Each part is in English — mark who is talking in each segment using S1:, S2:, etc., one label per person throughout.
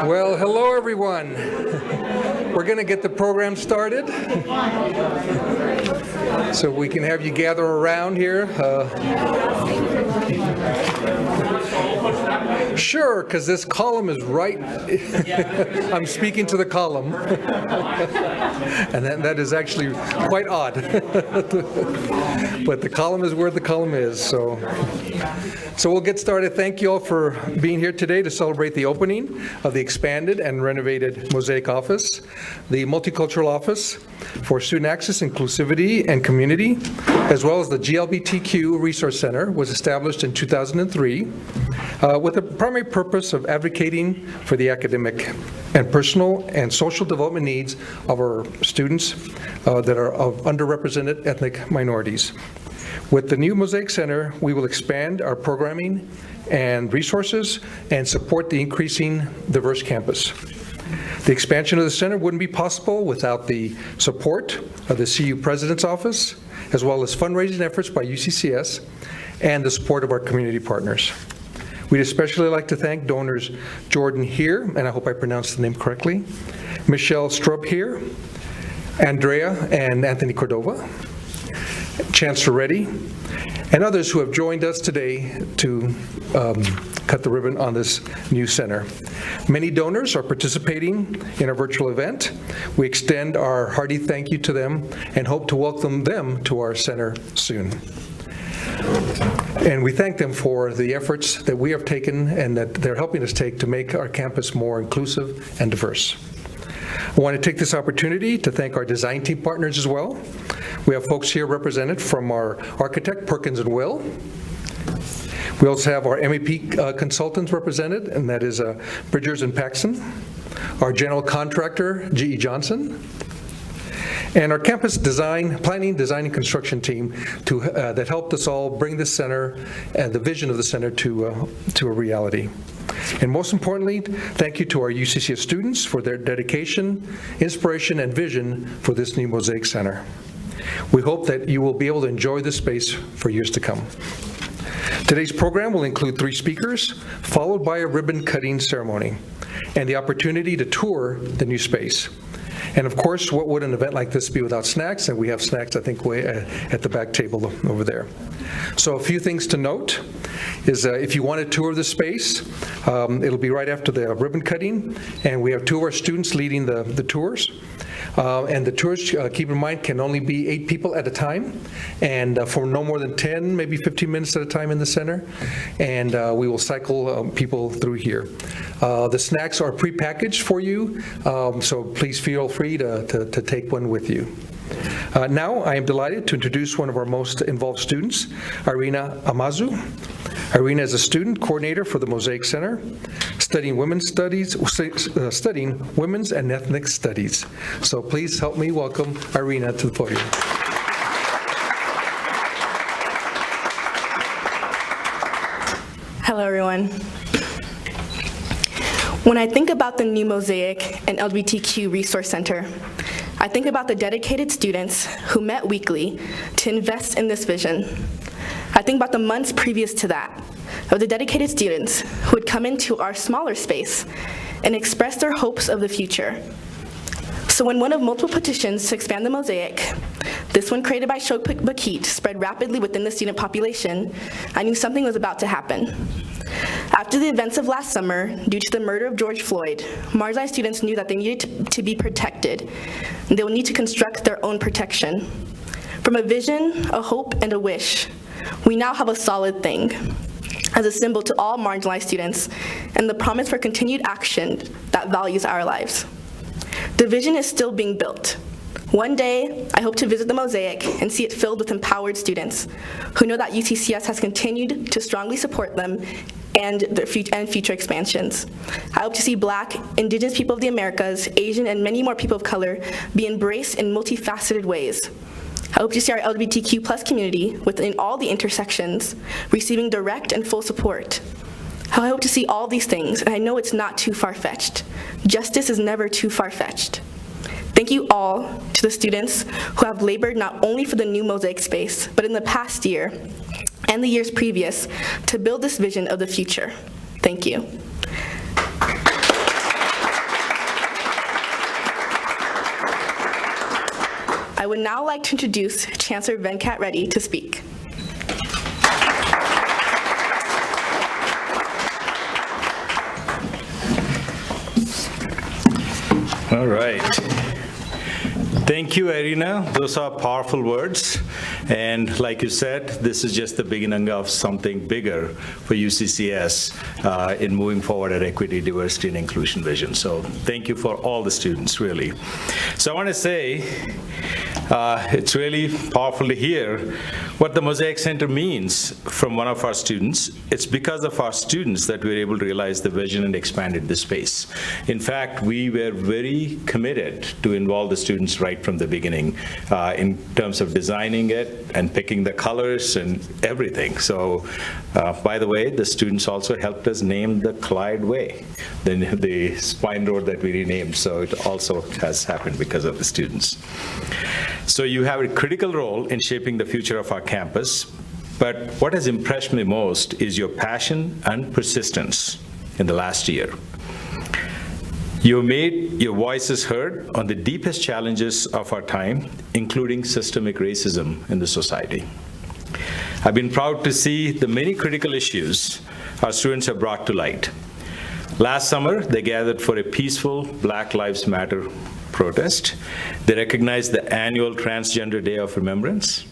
S1: Well, hello everyone. We're going to get the program started so we can have you gather around here. Sure, because this column is right. I'm speaking to the column. And that is actually quite odd. But the column is where the column is. So we'll get started. Thank you all for being here today to celebrate the opening of the expanded and renovated MOSAIC Office, the multicultural office for student access, inclusivity, and community, as well as the GLBTQ Resource Center, was established in 2003 with the primary purpose of advocating for the academic and personal and social development needs of our students that are of underrepresented ethnic minorities. With the new MOSAIC Center, we will expand our programming and resources and support the increasing diverse campus. The expansion of the center wouldn't be possible without the support of the CU President's Office, as well as fundraising efforts by UCCS and the support of our community partners. We'd especially like to thank donors Jordan here, and I hope I pronounced the name correctly, Michelle Strupp here, Andrea and Anthony Cordova, Chancellor Reddy, and others who have joined us today to cut the ribbon on this new center. Many donors are participating in our virtual event. We extend our hearty thank you to them and hope to welcome them to our center soon. And we thank them for the efforts that we have taken and that they're helping us take to make our campus more inclusive and diverse. I want to take this opportunity to thank our design team partners as well. We have folks here represented from our architect, Perkins & Will. We also have our MEP consultants represented, and that is Bridgers and Paxson, our general contractor, G.E. Johnson, and our campus planning, design, and construction team that helped us all bring this center and the vision of the center to a reality. And most importantly, thank you to our UCCS students for their dedication, inspiration, and vision for this new MOSAIC Center. We hope that you will be able to enjoy this space for years to come. Today's program will include 3 speakers, followed by a ribbon-cutting ceremony, and the opportunity to tour the new space. And of course, what would an event like this be without snacks? And we have snacks, I think, way at the back table over there. So a few things to note is if you want a tour of the space, it'll be right after the ribbon cutting, and we have 2 of our students leading the tours. And the tours, keep in mind, can only be 8 people at a time, and for no more than 10, maybe 15 minutes at a time in the center, and we will cycle people through here. The snacks are prepackaged for you, so please feel free to take one with you. Now, I am delighted to introduce one of our most involved students, Irina Amazu. Irina is a student coordinator for the MOSAIC Center, studying women's and ethnic studies. So please help me welcome Irina to the podium.
S2: Hello, everyone. When I think about the new MOSAIC and LGBTQ Resource Center, I think about the dedicated students who met weekly to invest in this vision. I think about the months previous to that, of the dedicated students who would come into our smaller space and express their hopes of the future. So when one of multiple petitions to expand the MOSAIC, this one created by Shok Bakit, spread rapidly within the student population, I knew something was about to happen. After the events of last summer, due to the murder of George Floyd, marginalized students knew that they needed to be protected, and they will need to construct their own protection. From a vision, a hope, and a wish, we now have a solid thing as a symbol to all marginalized students and the promise for continued action that values our lives. The vision is still being built. One day, I hope to visit the MOSAIC and see it filled with empowered students who know that UCCS has continued to strongly support them and future expansions. I hope to see Black, Indigenous people of the Americas, Asian, and many more people of color be embraced in multifaceted ways. I hope to see our LGBTQ+ community within all the intersections receiving direct and full support. I hope to see all these things, and I know it's not too far-fetched. Justice is never too far-fetched. Thank you all to the students who have labored not only for the new MOSAIC space, but in the past year and the years previous to build this vision of the future. Thank you. I would now like to introduce Chancellor Venkat Reddy to speak.
S3: All right. Thank you, Irina. Those are powerful words. And like you said, this is just the beginning of something bigger for UCCS in moving forward at equity, diversity, and inclusion vision. So thank you for all the students, really. So I want to say, it's really powerful to hear what the MOSAIC Center means from one of our students. It's because of our students that we were able to realize the vision and expanded the space. In fact, we were very committed to involve the students right from the beginning in terms of designing it and picking the colors and everything. So, by the way, the students also helped us name the Clyde Way, the spine road that we renamed. So it also has happened because of the students. So you have a critical role in shaping the future of our campus, but what has impressed me most is your passion and persistence in the last year. You made your voices heard on the deepest challenges of our time, including systemic racism in the society. I've been proud to see the many critical issues our students have brought to light. Last summer, they gathered for a peaceful Black Lives Matter protest. They recognized the annual Transgender Day of Remembrance,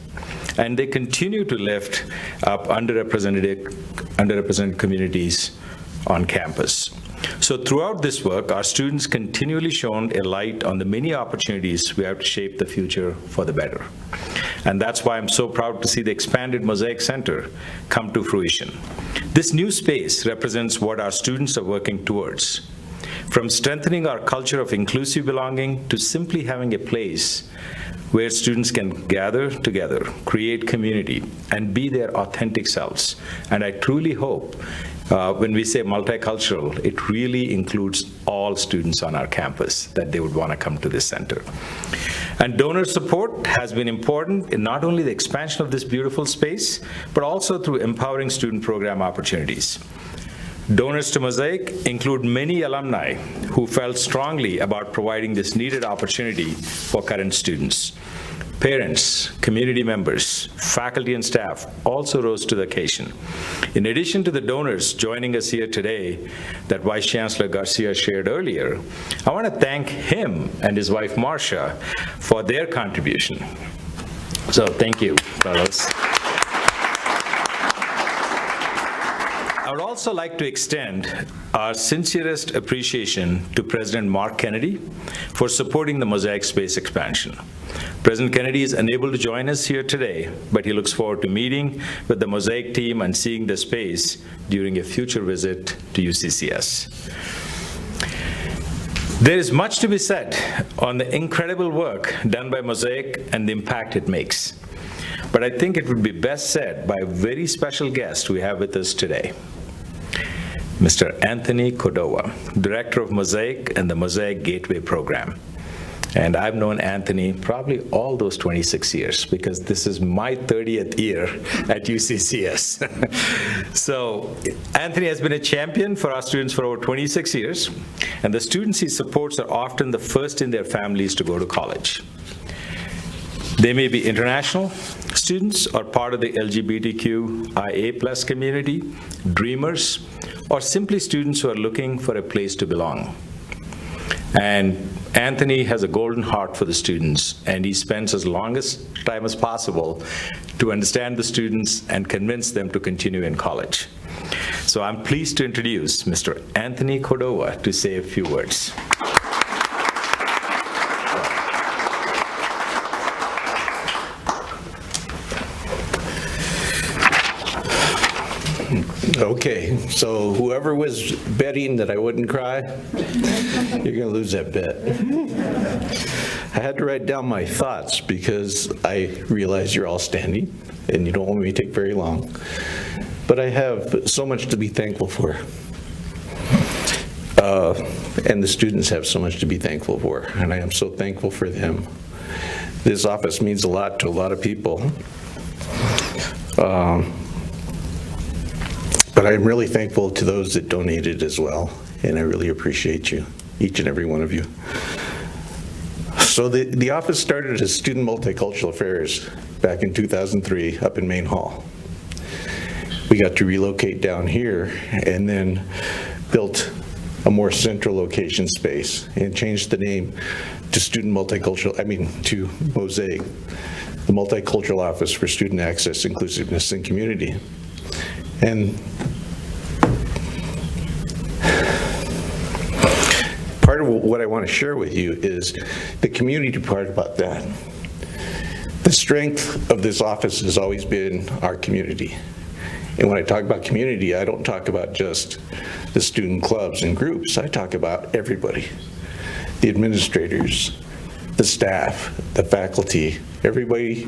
S3: and they continue to lift up underrepresented communities on campus. So throughout this work, our students continually shone a light on the many opportunities we have to shape the future for the better. And that's why I'm so proud to see the expanded MOSAIC Center come to fruition. This new space represents what our students are working towards. From strengthening our culture of inclusive belonging to simply having a place where students can gather together, create community, and be their authentic selves. And I truly hope when we say multicultural, it really includes all students on our campus, that they would want to come to this center. And donor support has been important in not only the expansion of this beautiful space, but also through empowering student program opportunities. Donors to MOSAIC include many alumni who felt strongly about providing this needed opportunity for current students. Parents, community members, faculty and staff also rose to the occasion. In addition to the donors joining us here today that Vice Chancellor Garcia shared earlier, I want to thank him and his wife Marcia for their contribution. So thank you, fellows. I would also like to extend our sincerest appreciation to President Mark Kennedy for supporting the MOSAIC space expansion. President Kennedy is unable to join us here today, but he looks forward to meeting with the MOSAIC team and seeing the space during a future visit to UCCS. There is much to be said on the incredible work done by MOSAIC and the impact it makes. But I think it would be best said by a very special guest we have with us today, Mr. Anthony Cordova, Director of MOSAIC and the MOSAIC Gateway Program. And I've known Anthony probably all those 26 years because this is my 30th year at UCCS. So Anthony has been a champion for our students for over 26 years, and the students he supports are often the first in their families to go to college. They may be international students or part of the LGBTQIA+ community, dreamers, or simply students who are looking for a place to belong. And Anthony has a golden heart for the students, and he spends as long as time as possible to understand the students and convince them to continue in college. So I'm pleased to introduce Mr. Anthony Cordova to say a few words.
S4: Okay, so whoever was betting that I wouldn't cry, you're going to lose that bet. I had to write down my thoughts because I realize you're all standing and you don't want me to take very long. But I have so much to be thankful for. And the students have so much to be thankful for, and I am so thankful for them. This office means a lot to a lot of people. But I'm really thankful to those that donated as well, and I really appreciate you, each and every one of you. So the office started as Student Multicultural Affairs back in 2003 up in Main Hall. We got to relocate down here and then built a more central location space and changed the name to to MOSAIC, the Multicultural Office for Student Access, Inclusiveness, and Community. And part of what I want to share with you is the community part about that. The strength of this office has always been our community. And when I talk about community, I don't talk about just the student clubs and groups. I talk about everybody, the administrators, the staff, the faculty, everybody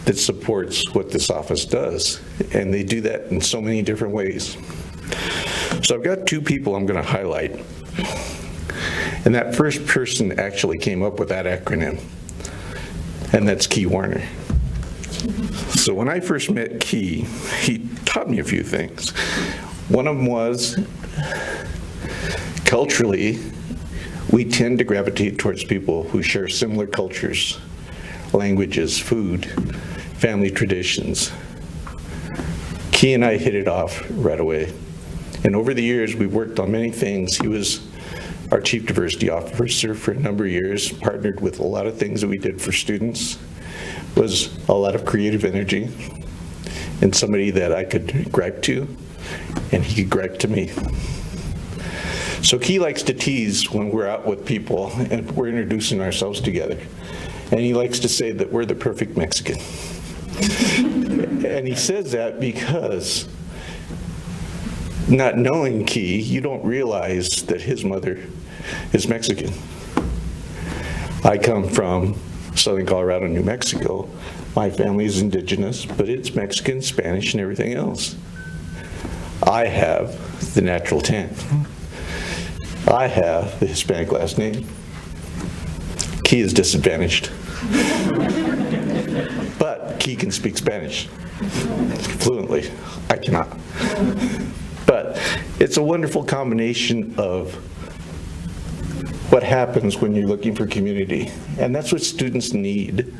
S4: that supports what this office does. And they do that in so many different ways. So I've got two people I'm going to highlight. And that first person actually came up with that acronym, and that's Key Warner. So when I first met Key, he taught me a few things. One of them was, culturally, we tend to gravitate towards people who share similar cultures, languages, food, family traditions. Key and I hit it off right away. And over the years, we've worked on many things. He was our Chief Diversity Officer for a number of years, partnered with a lot of things that we did for students, was a lot of creative energy, and somebody that I could gripe to, and he could gripe to me. So Key likes to tease when we're out with people and we're introducing ourselves together. And he likes to say that we're the perfect Mexican. And he says that because, not knowing Key, you don't realize that his mother is Mexican. I come from southern Colorado, New Mexico. My family is indigenous, but it's Mexican, Spanish, and everything else. I have the natural tan. I have the Hispanic last name. Key is disadvantaged. But Key can speak Spanish fluently. I cannot. But it's a wonderful combination of what happens when you're looking for community. And that's what students need.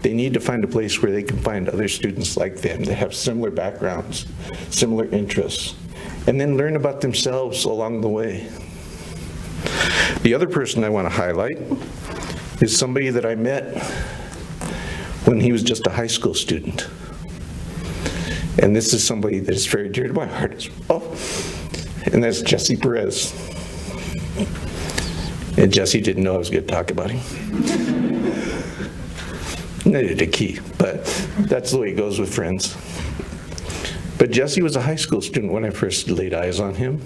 S4: They need to find a place where they can find other students like them that have similar backgrounds, similar interests, and then learn about themselves along the way. The other person I want to highlight is somebody that I met when he was just a high school student. And this is somebody that is very dear to my heart as well. And that's Jesse Perez. And Jesse didn't know I was going to talk about him. Neither did Key, but that's the way it goes with friends. But Jesse was a high school student when I first laid eyes on him.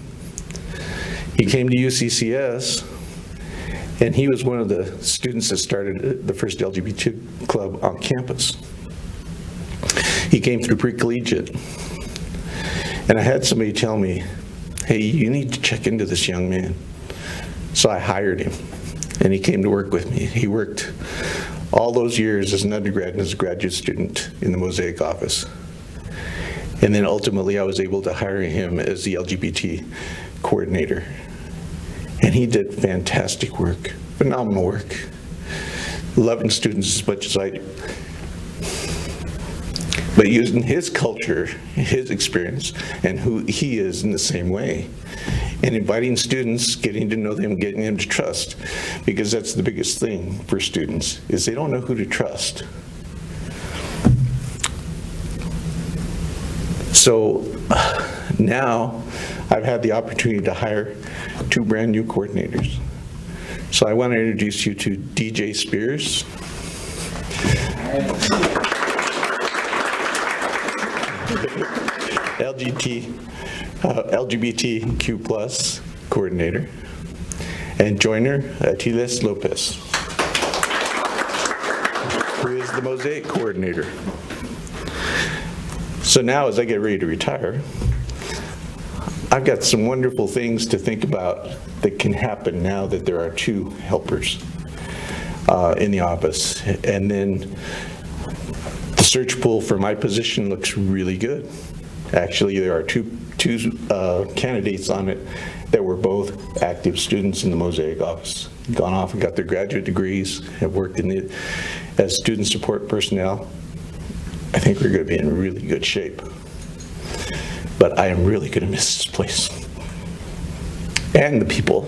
S4: He came to UCCS, and he was one of the students that started the first LGBT club on campus. He came through pre-collegiate, and I had somebody tell me, hey, you need to check into this young man. So I hired him, and he came to work with me. He worked all those years as an undergrad and as a graduate student in the MOSAIC office. And then ultimately I was able to hire him as the LGBT coordinator. And he did fantastic work, phenomenal work, loving students as much as I do. But using his culture, his experience, and who he is in the same way, and inviting students, getting to know them, getting them to trust, because that's the biggest thing for students, is they don't know who to trust. So now I've had the opportunity to hire 2 brand new coordinators. So I want to introduce you to DJ Spears. LGBT LGBTQ+ coordinator, and joiner Atiles Lopez, who is the MOSAIC coordinator. So now, as I get ready to retire, I've got some wonderful things to think about that can happen now that there are 2 helpers in the office. And then the search pool for my position looks really good. Actually, there are two candidates on it that were both active students in the MOSAIC office, gone off and got their graduate degrees, have worked as student support personnel. I think we're going to be in really good shape. But I am really going to miss this place and the people.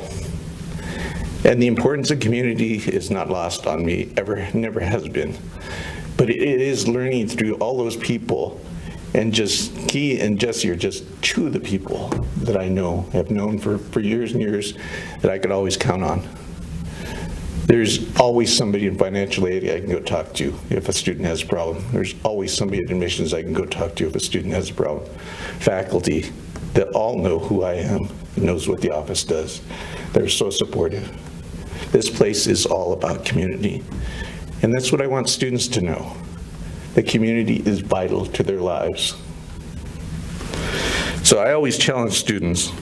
S4: And the importance of community is not lost on me, never has been. But it is learning through all those people, and just Key and Jesse are just 2 of the people that I know, have known for years and years, that I could always count on. There's always somebody in financial aid I can go talk to if a student has a problem. There's always somebody at admissions I can go talk to if a student has a problem. Faculty that all know who I am, knows what the office does. They're so supportive. This place is all about community. And that's what I want students to know. The community is vital to their lives. So I always challenge students,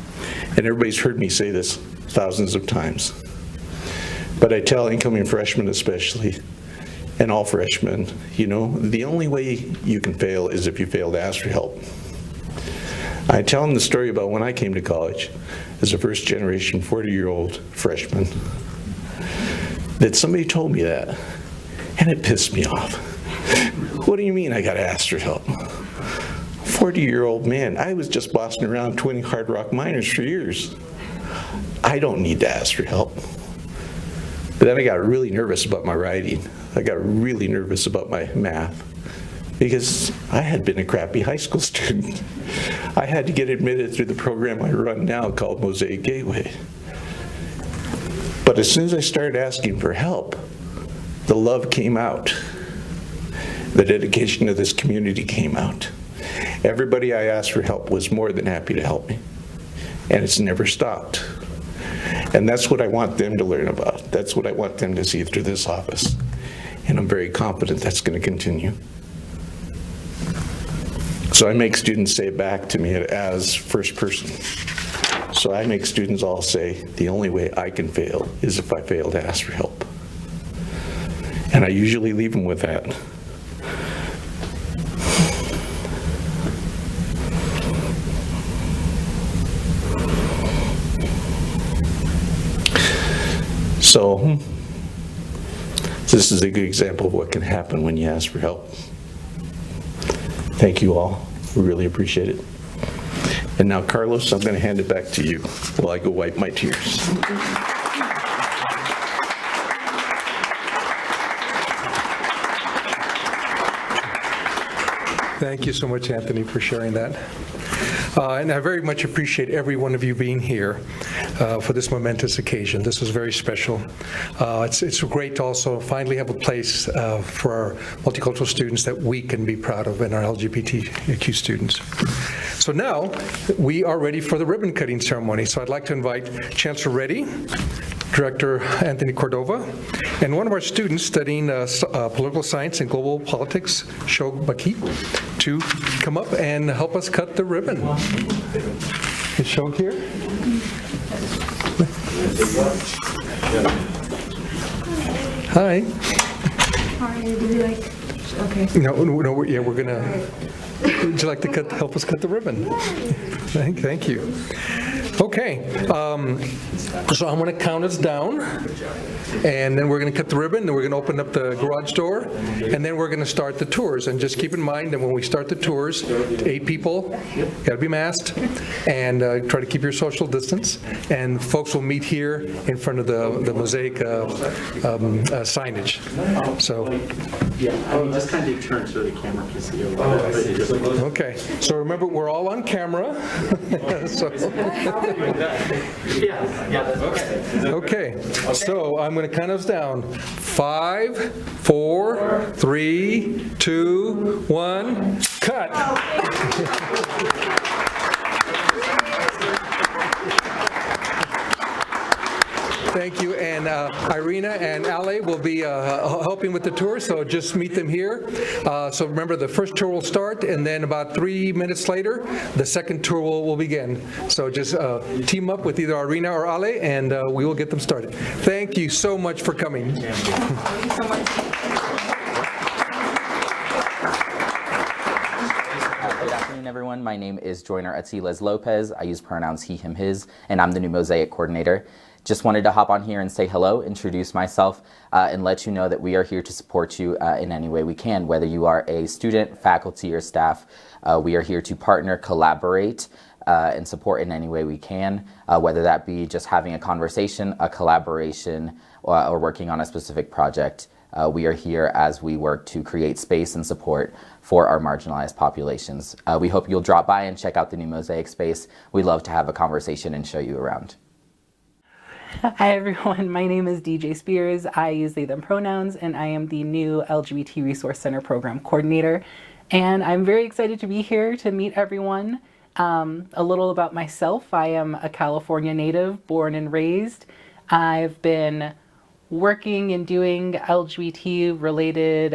S4: and everybody's heard me say this thousands of times, but I tell incoming freshmen especially, and all freshmen, the only way you can fail is if you fail to ask for help. I tell them the story about when I came to college as a first-generation 40-year-old freshman, that somebody told me that, and it pissed me off. What do you mean I got to ask for help? 40-year-old man, I was just bossing around 20 hard rock miners for years. I don't need to ask for help. But then I got really nervous about my writing. I got really nervous about my math because I had been a crappy high school student. I had to get admitted through the program I run now called MOSAIC Gateway. But as soon as I started asking for help, the love came out. The dedication to this community came out. Everybody I asked for help was more than happy to help me. And it's never stopped. And that's what I want them to learn about. That's what I want them to see through this office. And I'm very confident that's going to continue. So I make students say it back to me as first person. So I make students all say, the only way I can fail is if I fail to ask for help. And I usually leave them with that. So this is a good example of what can happen when you ask for help. Thank you all. We really appreciate it. And now, Carlos, I'm going to hand it back to you while I go wipe my tears.
S1: Thank you so much, Anthony, for sharing that. And I very much appreciate every one of you being here for this momentous occasion. This was very special. It's great to also finally have a place for our multicultural students that we can be proud of, and our LGBTQ students. So now we are ready for the ribbon cutting ceremony. So I'd like to invite Chancellor Reddy, Director Anthony Cordova, and one of our students studying political science and global politics, Shog Baki, to come up and help us cut the ribbon. Is Shog here? Hi.
S5: Hi, would you like, okay.
S1: No, we're gonna, would you like to help us cut the ribbon? Thank you. Okay, so I'm going to count us down, and then we're going to cut the ribbon, then we're going to open up the garage door, and then we're going to start the tours. And just keep in mind that when we start the tours, 8 people, got to be masked, and try to keep your social distance. And folks will meet here in front of the MOSAIC signage. So.
S6: Yeah, I mean, just kind of turn so the camera can see you.
S1: Okay, so remember, we're all on camera. So. Okay, so I'm going to count us down. 5, 4, 3, 2, 1, cut. Thank you. And Irina and Ale will be helping with the tour, so just meet them here. So remember, the first tour will start, and then about 3 minutes later, the second tour will begin. So just team up with either Irina or Ale, and we will get them started. Thank you so much for coming.
S7: Good afternoon, everyone. My name is Joyner Atiles Lopez. I use pronouns he, him, his, and I'm the new MOSAIC coordinator. Just wanted to hop on here and say hello, introduce myself, and let you know that we are here to support you in any way we can. Whether you are a student, faculty, or staff, we are here to partner, collaborate, and support in any way we can, whether that be just having a conversation, a collaboration, or working on a specific project. We are here as we work to create space and support for our marginalized populations. We hope you'll drop by and check out the new MOSAIC space. We'd love to have a conversation and show you around.
S8: Hi everyone, my name is DJ Spears. I use they, them pronouns, and I am the new LGBT Resource Center Program Coordinator. And I'm very excited to be here to meet everyone. A little about myself. I am a California native, born and raised. I've been working and doing LGBT related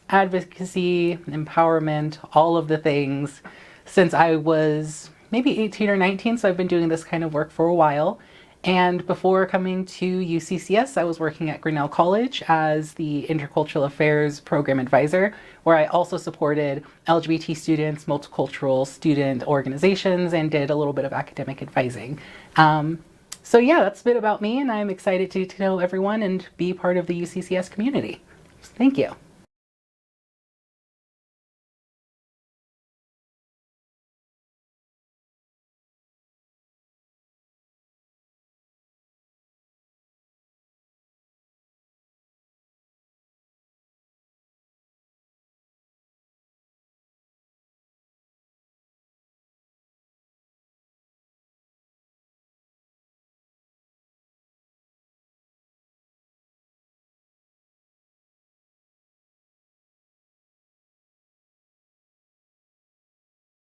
S8: advocacy, empowerment, all of the things since I was maybe 18 or 19, so I've been doing this kind of work for a while. And before coming to UCCS, I was working at Grinnell College as the Intercultural Affairs Program Advisor, where I also supported LGBT students, multicultural student organizations, and did a little bit of academic advising. So yeah, that's a bit about me, and I'm excited to know everyone and be part of the UCCS community. Thank you.